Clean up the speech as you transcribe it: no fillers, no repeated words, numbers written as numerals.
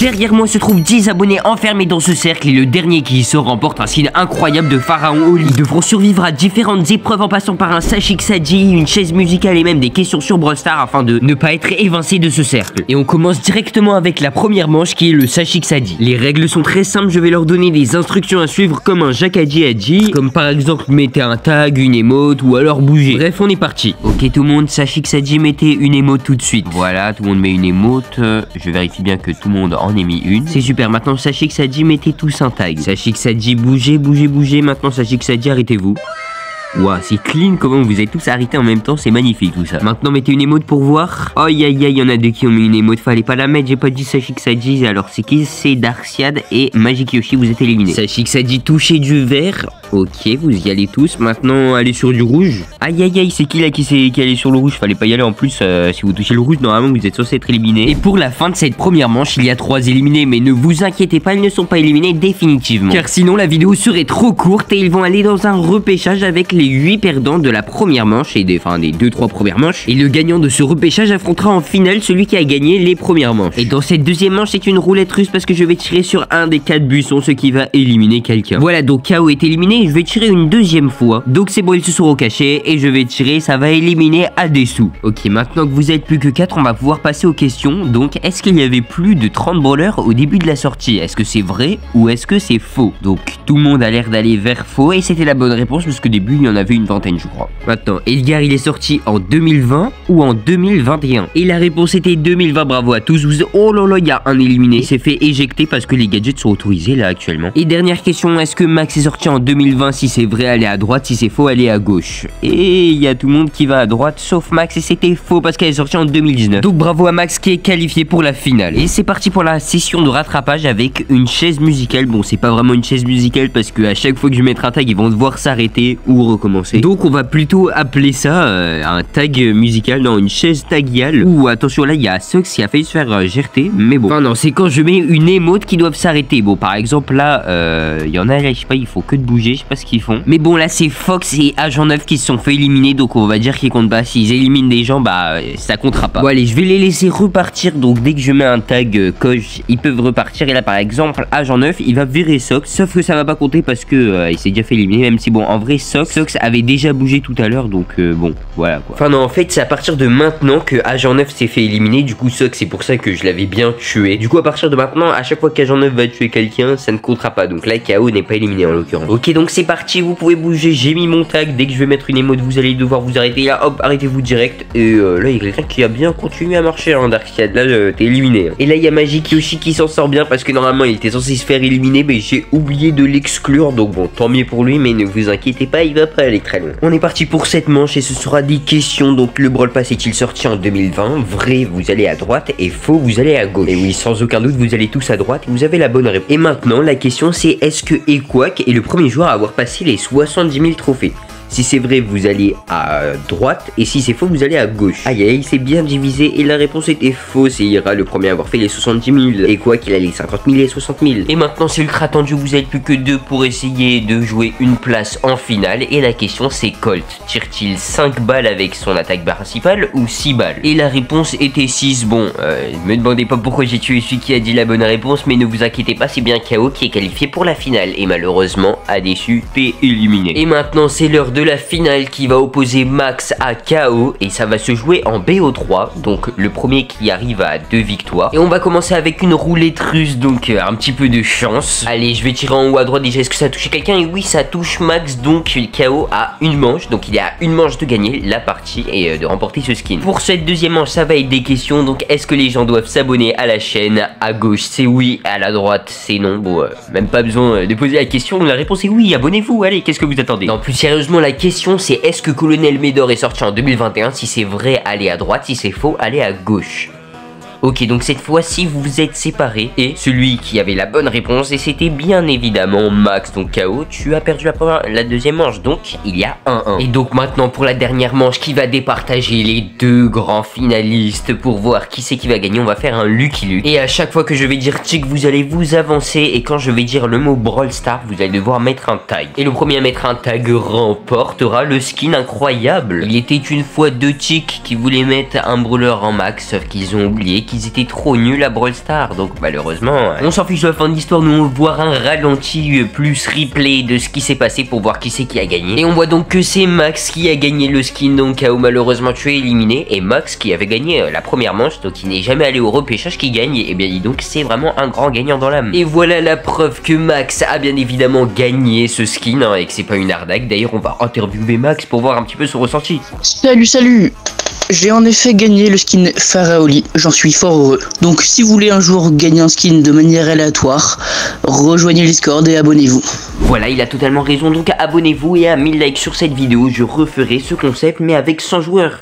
Derrière moi se trouvent 10 abonnés enfermés dans ce cercle et le dernier qui y sort remporte un signe incroyable de Pharaon Oli. Ils devront survivre à différentes épreuves en passant par un Sashiksaji, une chaise musicale et même des questions sur Brawl Stars afin de ne pas être évincé de ce cercle. Et on commence directement avec la première manche qui est le Sashiksaji. Les règles sont très simples, je vais leur donner des instructions à suivre comme un Jackaji a dit, comme par exemple mettez un tag, une émote ou alors bougez. Bref, on est parti. Ok tout le monde, Sashiksaji mettez une émote tout de suite. Voilà, tout le monde met une émote. Je vérifie bien que tout le monde en ait mis une. C'est super, maintenant Sashiksaji mettez tous un tag. Sashiksaji bougez, bougez, bougez. Maintenant Sashiksaji arrêtez-vous. Waouh, c'est clean comment vous êtes tous arrêtés en même temps, c'est magnifique tout ça. Maintenant mettez une émote pour voir. Aïe aïe aïe, il y en a deux qui ont mis une émote, fallait pas la mettre, j'ai pas dit Sashiksaji. Alors c'est qui? C'est Darkseid et Magic Yoshi, vous êtes éliminés. Sashiksaji touchez du vert. Ok, vous y allez tous. Maintenant allez sur du rouge. Aïe aïe aïe, c'est qui là qui est allé sur le rouge? Fallait pas y aller en plus, si vous touchez le rouge normalement vous êtes censé être éliminé. Et pour la fin de cette première manche, il y a 3 éliminés, mais ne vous inquiétez pas, ils ne sont pas éliminés définitivement. Car sinon la vidéo serait trop courte et ils vont aller dans un repêchage avec les 8 perdants de la première manche et des 2-3 premières manches. Et le gagnant de ce repêchage affrontera en finale celui qui a gagné les premières manches. Et dans cette deuxième manche, c'est une roulette russe parce que je vais tirer sur un des 4 buissons, ce qui va éliminer quelqu'un. Voilà, donc KO est éliminé et je vais tirer une deuxième fois. Donc c'est bon, ils se sont recachés et je vais tirer, ça va éliminer Adesu. Ok, maintenant que vous êtes plus que 4, on va pouvoir passer aux questions. Donc, est-ce qu'il y avait plus de 30 brawlers au début de la sortie? Est-ce que c'est vrai ou est-ce que c'est faux? Donc, tout le monde a l'air d'aller vers faux et c'était la bonne réponse parce qu'au début, il y en avait une vingtaine, je crois. Maintenant, Edgar, il est sorti en 2020 ou en 2021? Et la réponse était 2020, bravo à tous. Oh là là, il y a un éliminé. Il s'est fait éjecter parce que les gadgets sont autorisés là actuellement. Et dernière question, est-ce que Max est sorti en 2020? Si c'est vrai, allez à droite. Si c'est faux, allez à gauche. Et il y a tout le monde qui va à droite, sauf Max. Et c'était faux parce qu'elle est sortie en 2019. Donc bravo à Max qui est qualifié pour la finale. Et c'est parti pour la session de rattrapage avec une chaise musicale. Bon, c'est pas vraiment une chaise musicale parce que à chaque fois que je vais mettre un tag, ils vont devoir s'arrêter ou recommencer. Donc on va plutôt appeler ça un tag musical, non, une chaise tagiale. Ou attention, là il y a Sox qui a failli se faire GRT, mais bon. Enfin non, c'est quand je mets une émote qui doivent s'arrêter. Bon, par exemple là, il y en a là, je sais pas, il faut que de bouger, je sais pas ce qu'ils font. Mais bon, là c'est Fox et Agent 9 qui se sont fait éliminer, donc on va dire qu'ils comptent pas. S'ils éliminent des gens, bah ça comptera pas. Bon allez, je vais les laisser repartir. Donc dès que je mets un tag coche, ils peuvent repartir. Et là par exemple, Agent 9, il va virer Sox, sauf que ça va pas compter parce que il s'est déjà fait éliminer. Même si bon, en vrai Sox avait déjà bougé tout à l'heure, donc bon, voilà quoi. Enfin non, en fait c'est à partir de maintenant que Agent 9 s'est fait éliminer. Du coup Sox, c'est pour ça que je l'avais bien tué. Du coup à partir de maintenant, à chaque fois qu'Agent 9 va tuer quelqu'un, ça ne comptera pas. Donc là KO n'est pas éliminé en l'occurrence. Ok, donc c'est parti, vous pouvez bouger. J'ai mis mon tag. Dès que je vais mettre une émote, vous allez devoir vous arrêter. Là hop, arrêtez-vous direct. Et là il y a quelqu'un qui a bien continué à marcher, hein, Darkseid. Là t'es éliminé. Et là il y a Magic Yoshi qui s'en sort bien parce que normalement il était censé se faire éliminer, mais j'ai oublié de l'exclure. Donc bon, tant mieux pour lui, mais ne vous inquiétez pas, il va pas aller très loin. On est parti pour cette manche et ce sera des questions. Donc le Brawl Pass est-il sorti en 2020? Vrai, vous allez à droite, et faux, vous allez à gauche. Et oui, sans aucun doute, vous allez tous à droite et vous avez la bonne réponse. Et maintenant, la question c'est, est-ce que Equack est le premier joueur à avoir passé les 70 000 trophées? Si c'est vrai, vous allez à droite, et si c'est faux, vous allez à gauche. Aïe aïe, c'est bien divisé, et la réponse était fausse, et Ira le premier à avoir fait les 70 000, et quoi qu'il a les 50 000 et 60 000. Et maintenant c'est ultra tendu, vous êtes plus que 2 pour essayer de jouer une place en finale, et la question c'est Colt tire-t-il 5 balles avec son attaque principale ou 6 balles? Et la réponse était 6, bon, me demandez pas pourquoi j'ai tué celui qui a dit la bonne réponse, mais ne vous inquiétez pas, c'est bien KO qui est qualifié pour la finale, et malheureusement, Adesu, t'es éliminé. Et maintenant c'est l'heure de la finale qui va opposer Max à KO et ça va se jouer en BO3, donc le premier qui arrive à 2 victoires. Et on va commencer avec une roulette russe, donc un petit peu de chance. Allez, je vais tirer en haut à droite déjà, est-ce que ça a touché quelqu'un? Et oui, ça touche Max, donc KO a une manche, donc il est à une manche de gagner la partie et de remporter ce skin. Pour cette deuxième manche, ça va être des questions, donc est-ce que les gens doivent s'abonner à la chaîne? À gauche c'est oui, à la droite c'est non. Bon, même pas besoin de poser la question, la réponse est oui, abonnez-vous, allez, qu'est-ce que vous attendez? Non, plus sérieusement, la question c'est, est-ce que Colonel Médor est sorti en 2021? Si c'est vrai, allez à droite, si c'est faux, allez à gauche. Ok, donc cette fois-ci, vous vous êtes séparés et celui qui avait la bonne réponse, et c'était bien évidemment Max, donc KO, tu as perdu la deuxième manche, donc il y a 1-1. Et donc maintenant pour la dernière manche qui va départager les 2 grands finalistes pour voir qui c'est qui va gagner, on va faire un Lucky Luke. Et à chaque fois que je vais dire tick, vous allez vous avancer, et quand je vais dire le mot Brawl Stars, vous allez devoir mettre un tag. Et le premier à mettre un tag remportera le skin incroyable. Il était une fois 2 ticks qui voulaient mettre un brawler en max, sauf qu'ils ont oublié qu'ils étaient trop nuls à Brawl Stars. Donc malheureusement, on s'en fiche de la fin de l'histoire. Nous on va voir un ralenti plus replay de ce qui s'est passé pour voir qui c'est qui a gagné. Et on voit donc que c'est Max qui a gagné le skin, donc KO malheureusement tu es éliminé. Et Max qui avait gagné la première manche, donc il n'est jamais allé au repêchage, qui gagne. Et bien dis donc c'est vraiment un grand gagnant dans l'âme. Et voilà la preuve que Max a bien évidemment gagné ce skin, hein, et que c'est pas une arnaque. D'ailleurs on va interviewer Max pour voir un petit peu son ressenti. Salut. J'ai en effet gagné le skin Pharaoli, j'en suis fort heureux. Donc si vous voulez un jour gagner un skin de manière aléatoire, rejoignez le Discord et abonnez-vous. Voilà, il a totalement raison, donc abonnez-vous et à 1000 likes sur cette vidéo, je referai ce concept mais avec 100 joueurs.